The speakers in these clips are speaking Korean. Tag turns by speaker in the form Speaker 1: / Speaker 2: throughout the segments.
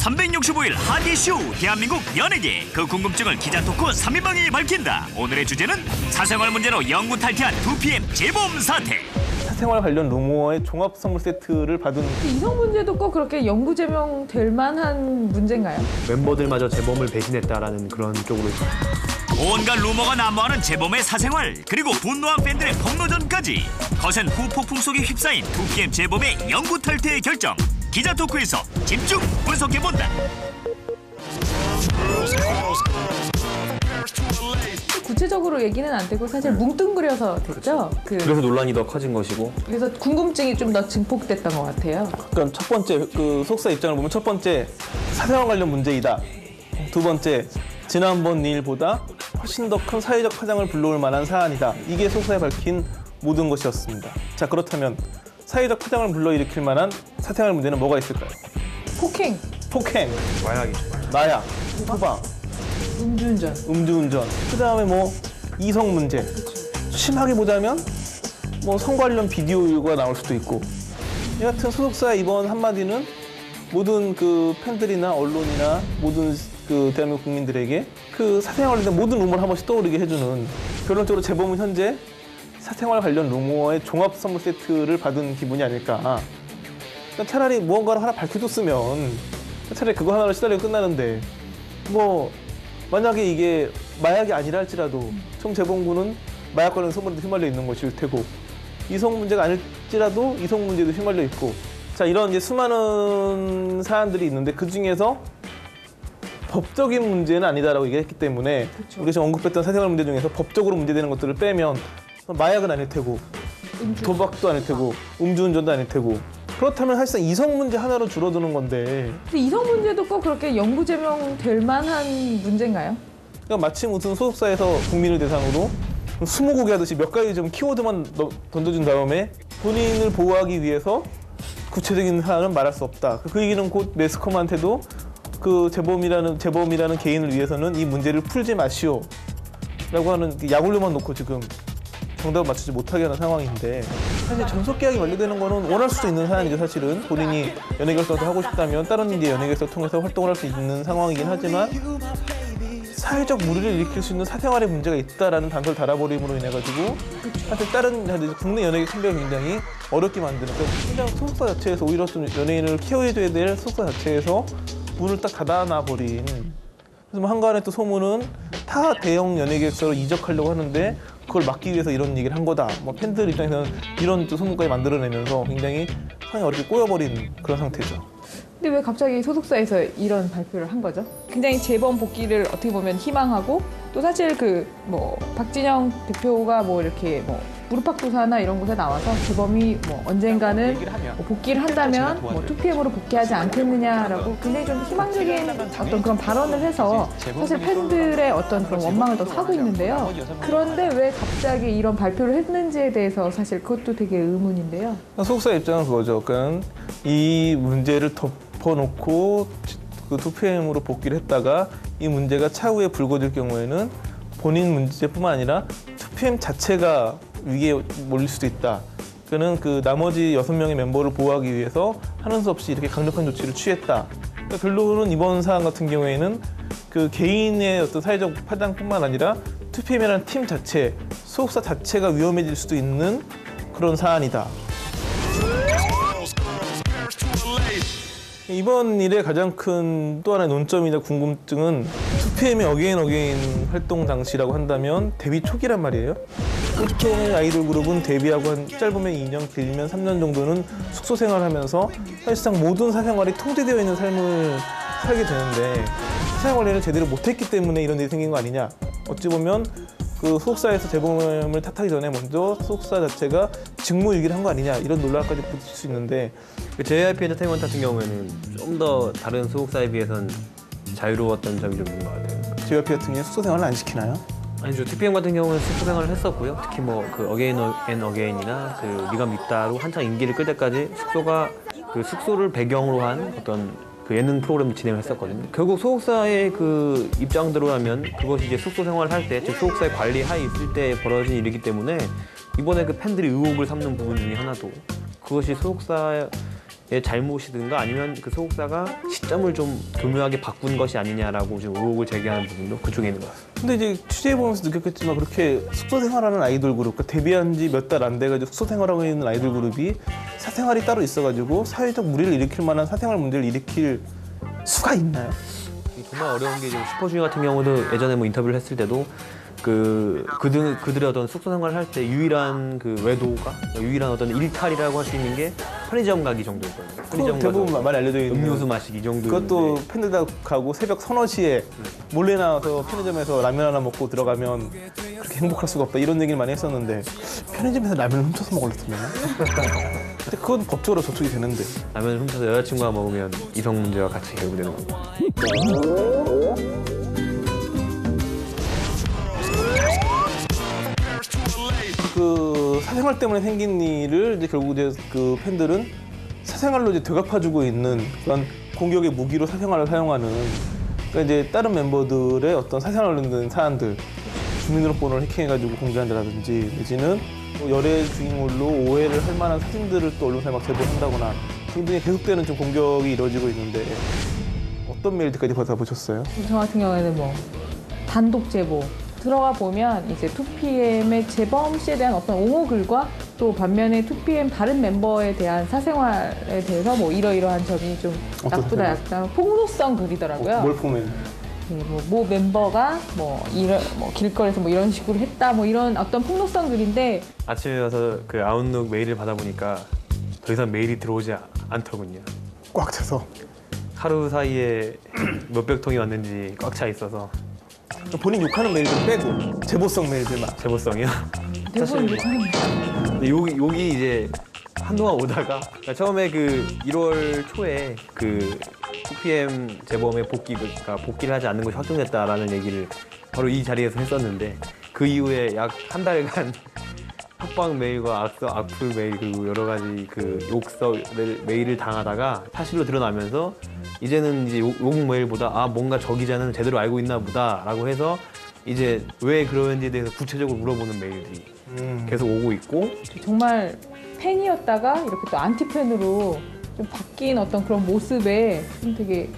Speaker 1: 365일 핫이슈 대한민국 연예계 그 궁금증을 기자 토크 3인방이 밝힌다. 오늘의 주제는 사생활 문제로 영구 탈퇴한 2PM 재범 사태.
Speaker 2: 사생활 관련 루머의 종합 선물 세트를 받은
Speaker 3: 이성 문제도 꼭 그렇게 영구 제명될 만한 문제인가요?
Speaker 4: 멤버들마저 재범을 배신했다라는 그런 쪽으로
Speaker 1: 온갖 루머가 난무하는 재범의 사생활, 그리고 분노한 팬들의 폭로전까지 거센 후폭풍 속에 휩싸인 2PM 재범의 영구 탈퇴의 결정. 기자 토크에서 집중 분석해본다.
Speaker 3: 구체적으로 얘기는 안 되고 사실 뭉뚱그려서 됐죠.
Speaker 4: 그래서 논란이 더 커진 것이고,
Speaker 3: 그래서 궁금증이 좀 더 증폭됐던 것 같아요.
Speaker 2: 그러니까 첫 번째 소속사 입장을 보면 첫 번째 사생활 관련 문제이다. 두 번째 지난번 일보다 훨씬 더 큰 사회적 파장을 불러올 만한 사안이다. 이게 소속사에 밝힌 모든 것이었습니다. 자, 그렇다면 사회적 파장을 불러일으킬 만한 사생활 문제는 뭐가 있을까요?
Speaker 3: 폭행,
Speaker 4: 마약이죠.
Speaker 2: 마약, 후방, 음주운전. 그다음에 뭐 이성 문제. 심하게 보자면 뭐 성 관련 비디오가 나올 수도 있고. 이 같은 소속사의 이번 한마디는 모든 그 팬들이나 언론이나 모든 그 대한민국 국민들에게 그 사생활에 대한 모든 루머를 한 번씩 떠오르게 해주는, 결론적으로 재범은 현재 사생활 관련 루머의 종합 선물 세트를 받은 기분이 아닐까. 그러니까 차라리 무언가를 하나 밝혀줬으면 차라리 그거 하나로 시달리고 끝나는데, 뭐 만약에 이게 마약이 아니라 할지라도 정재범군은 마약 관련 소문에도 휘말려 있는 것일 테고, 이성 문제가 아닐지라도 이성 문제도 휘말려 있고, 자, 이런 이제 수많은 사안들이 있는데 그 중에서 법적인 문제는 아니다라고 얘기했기 때문에, 그렇죠. 우리가 지금 언급했던 사생활 문제 중에서 법적으로 문제되는 것들을 빼면 마약은 아닐 테고, 도박도 아닐 테고, 음주운전도 아닐 테고, 그렇다면 사실상 이성 문제 하나로 줄어드는 건데.
Speaker 3: 근데 이성 문제도 꼭 그렇게 영구 제명될 만한 문제인가요?
Speaker 2: 그러니까 마침 무슨 소속사에서 국민을 대상으로 스무고개 하듯이 몇 가지 좀 키워드만 던져준 다음에 본인을 보호하기 위해서 구체적인 사안은 말할 수 없다. 그 얘기는 곧 매스컴한테도 그 재범이라는 개인을 위해서는 이 문제를 풀지 마시오 라고 하는 약올려만 놓고 지금 정답을 맞추지 못하게 하는 상황인데, 사실 전속 계약이 완료되는 거는 원할 수도 있는 사안이죠. 사실은 본인이 연예결성도 하고 싶다면 다른 이제 연예결성 통해서 활동을 할 수 있는 상황이긴 하지만, 사회적 무리를 일으킬 수 있는 사생활의 문제가 있다라는 단서를 달아버림으로 인해가지고 사실 다른 국내 연예계 컴백을 굉장히 어렵게 만드는, 그러니까 그냥 소속사 자체에서 오히려 좀 연예인을 케어해줘야 될 소속사 자체에서 문을 딱 닫아놔버린. 그래서 뭐 한간에 또 소문은 타 대형 연예계획사로 이적하려고 하는데 그걸 막기 위해서 이런 얘기를 한 거다. 뭐 팬들 입장에서는 이런 또 소문까지 만들어내면서 굉장히 상당히 어렵게 꼬여버린 그런 상태죠.
Speaker 3: 근데 왜 갑자기 소속사에서 이런 발표를 한 거죠? 굉장히 재범 복귀를 어떻게 보면 희망하고, 또 사실 그 뭐 박진영 대표가 뭐 이렇게 뭐 무릎팍도사나 이런 곳에 나와서 재범이 뭐 언젠가는 뭐 복귀를 한다면 뭐 2PM으로 복귀하지 않겠느냐라고 굉장히 좀 희망적인 어떤 그런 발언을 해서 사실 팬들의 어떤 그런 원망을 더 사고 있는데요. 그런데 왜 갑자기 이런 발표를 했는지에 대해서 사실 그것도 되게 의문인데요.
Speaker 2: 소속사 입장은 그거죠. 그러니까 이 문제를 덮어놓고 그 2PM으로 복귀를 했다가 이 문제가 차후에 불거질 경우에는 본인 문제뿐만 아니라 2PM 자체가 위기에 몰릴 수도 있다. 그는 그 나머지 6명의 멤버를 보호하기 위해서 하는 수 없이 이렇게 강력한 조치를 취했다. 그러니까 결론은 이번 사안 같은 경우에는 그 개인의 어떤 사회적 파장뿐만 아니라 2PM이라는 팀 자체, 소속사 자체가 위험해질 수도 있는 그런 사안이다. 이번 일의 가장 큰 또 하나의 논점이나 궁금증은 2PM의 어게인 활동 당시라고 한다면 데뷔 초기란 말이에요. 보통 아이돌 그룹은 데뷔하고 한 짧으면 2년, 길면 3년 정도는 숙소 생활하면서 사실상 모든 사생활이 통제되어 있는 삶을 살게 되는데, 사생활 관리를 제대로 못했기 때문에 이런 일이 생긴 거 아니냐. 어찌 보면 그 소속사에서 재범을 탓하기 전에 먼저 소속사 자체가 직무유기를 한 거 아니냐, 이런 논란까지 붙을 수 있는데,
Speaker 4: JYP 엔터테인먼트 같은 경우에는 좀 더 다른 소속사에 비해서는 자유로웠던 점이 좀 있는 것 같아요.
Speaker 2: JYP 같은 경우에 숙소 생활을 안 시키나요?
Speaker 4: 아니죠. 2PM 같은 경우는 숙소 생활을 했었고요. 특히 뭐 그 어게인 앤 어게인이나 그 네가 밉다로 한창 인기를 끌 때까지 숙소가 그 숙소를 배경으로 한 어떤 그 예능 프로그램을 진행을 했었거든요. 결국 소속사의 그 입장대로라면 그것이 이제 숙소 생활을 할 때, 즉 소속사의 관리 하에 있을 때 벌어진 일이기 때문에 이번에 그 팬들이 의혹을 삼는 부분 중에 하나도 그것이 소속사의 잘못이든가 아니면 그 소속사가 시점을 좀 교묘하게 바꾼 것이 아니냐라고 지금 의혹을 제기하는 부분도 그쪽에 있는 것 같습니다.
Speaker 2: 근데 이제 취재해보면서 느꼈겠지만 그렇게 숙소 생활하는 아이돌 그룹, 그러니까 데뷔한 지 몇 달 안 돼가지고 숙소 생활하고 있는 아이돌 그룹이 사생활이 따로 있어가지고 사회적 무리를 일으킬 만한 사생활 문제를 일으킬 수가 있나요?
Speaker 4: 정말 어려운 게 지금 슈퍼주니어 같은 경우도 예전에 뭐 인터뷰를 했을 때도 그들의 어떤 숙소 생활을 할 때 유일한 그 외도가 유일한 어떤 일탈이라고 할 수 있는 게 편의점 가기 정도였거든요. 편의점
Speaker 2: 대부분
Speaker 4: 가서
Speaker 2: 많이 알려져 있는
Speaker 4: 음료수 마시기 정도.
Speaker 2: 그것도 팬들 다 가고 새벽 서너 시에 몰래 나와서 편의점에서 라면 하나 먹고 들어가면 그렇게 행복할 수가 없다 이런 얘기를 많이 했었는데 편의점에서 라면을 훔쳐서 먹었으면 근데 그건 법적으로 저촉이 되는데
Speaker 4: 라면을 훔쳐서 여자친구가 먹으면 이성 문제와 같이 결부되는 겁니다.
Speaker 2: 그 사생활 때문에 생긴 일을 이제 결국 이제 그 팬들은 사생활로 이제 되갚아주고 있는 그런 공격의 무기로 사생활을 사용하는 그러니까 이제 다른 멤버들의 어떤 사생활 관련된 사안들 주민등록번호를 해킹해가지고 공개한다든지 내지는 뭐 열애 중인 걸로 오해를 할 만한 사진들을 또 언론사에 막 제보한다거나 등등의 계속되는 좀 공격이 이루어지고 있는데 어떤 메일들까지 받아보셨어요?
Speaker 3: 저 같은 경우에는 뭐 단독 제보 들어가 보면 이제 2PM의 재범 씨에 대한 어떤 옹호 글과 또 반면에 2PM 다른 멤버에 대한 사생활에 대해서 뭐 이러이러한 점이 좀 나쁘다 약간 폭로성 글이더라고요.
Speaker 2: 뭘 보면
Speaker 3: 뭐 멤버가 뭐 길거리에서 뭐 이런 식으로 했다 뭐 이런 어떤 폭로성 글인데
Speaker 4: 아침에 와서 그 아웃룩 메일을 받아보니까 더 이상 메일이 들어오지 않더군요.
Speaker 2: 꽉 차서
Speaker 4: 하루 사이에 몇백 통이 왔는지 꽉 차 있어서.
Speaker 2: 본인 욕하는 메일들 빼고 제보성 메일들만
Speaker 4: 제보성이요?
Speaker 3: 대부분 욕하는
Speaker 4: 근데 여기 이제 한동안 오다가 그러니까 처음에 그 1월 초에 그 2PM 재범의 복귀를 하지 않는 것이 확정됐다라는 얘기를 바로 이 자리에서 했었는데 그 이후에 약 한 달간 협박 메일과 악플 메일 그리고 여러 가지 그 욕설 메일을 당하다가 사실로 드러나면서 이제는 이제 욕 메일보다 아 뭔가 저 기자는 제대로 알고 있나 보다라고 해서 이제 왜 그러는지에 대해서 구체적으로 물어보는 메일들이 계속 오고 있고
Speaker 3: 정말 팬이었다가 이렇게 또 안티 팬으로 좀 바뀐 어떤 그런 모습에 좀 되게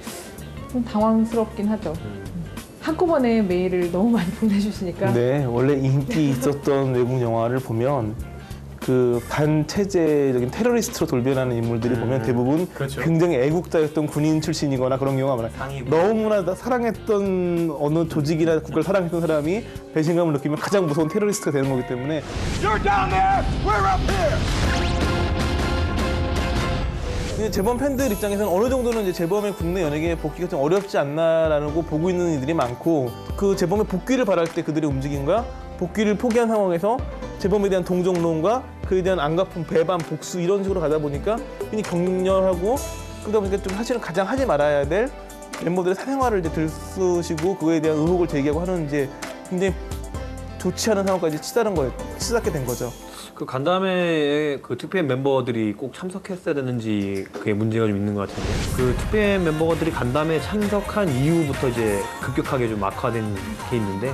Speaker 3: 좀 당황스럽긴 하죠. 한꺼번에 메일을 너무 많이 보내주시니까.
Speaker 2: 네, 원래 인기 있었던 외국 영화를 보면 그 반체제적인 테러리스트로 돌변하는 인물들이 보면 대부분
Speaker 4: 그렇죠.
Speaker 2: 굉장히 애국자였던 군인 출신이거나 그런 경우가 많아요. 너무나 사랑했던 어느 조직이나 국가를 사랑했던 사람이 배신감을 느끼면 가장 무서운 테러리스트가 되는 거기 때문에
Speaker 5: You're down there! We're up here!
Speaker 2: 이제 재범 팬들 입장에서는 어느 정도는 이제 재범의 국내 연예계 복귀가 좀 어렵지 않나라는 거 보고 있는 이들이 많고 그 재범의 복귀를 바랄 때 그들의 움직임과 복귀를 포기한 상황에서 재범에 대한 동정론과 그에 대한 안갚은 배반, 복수 이런 식으로 가다 보니까 굉장히 격렬하고 그러다 보니까 좀 사실은 가장 하지 말아야 될 멤버들의 사생활을 이제 들쑤시고 그거에 대한 의혹을 제기하고 하는 이제 굉장히 좋지 않은 상황까지 치닫게 된 거죠.
Speaker 4: 그 간담회에 그 2PM 멤버들이 꼭 참석했어야 되는지 그게 문제가 좀 있는 것 같은데 그 2PM 멤버들이 간담회에 참석한 이후부터 이제 급격하게 좀 악화된 게 있는데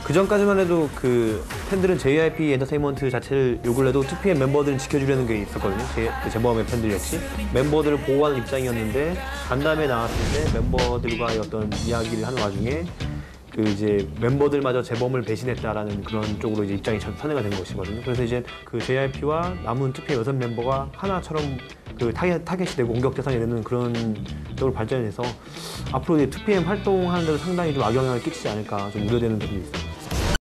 Speaker 4: 그 전까지만 해도 그 팬들은 JYP 엔터테인먼트 자체를 욕을 해도 2PM 멤버들은 지켜주려는 게 있었거든요. 재범의 팬들 역시 멤버들을 보호하는 입장이었는데 간담회에 나왔을 때 멤버들과의 어떤 이야기를 하는 와중에 그 이제 멤버들마저 재범을 배신했다라는 그런 쪽으로 이제 입장이 선회가 된 것이거든요. 그래서 이제 그 JYP와 남은 2PM 6멤버가 하나처럼 그 타겟이 되고 공격 대상이 되는 그런 쪽으로 발전해서 앞으로 이제 2PM 활동하는 데도 상당히 좀 악영향을 끼치지 않을까 좀 우려되는 부분이 있습니다.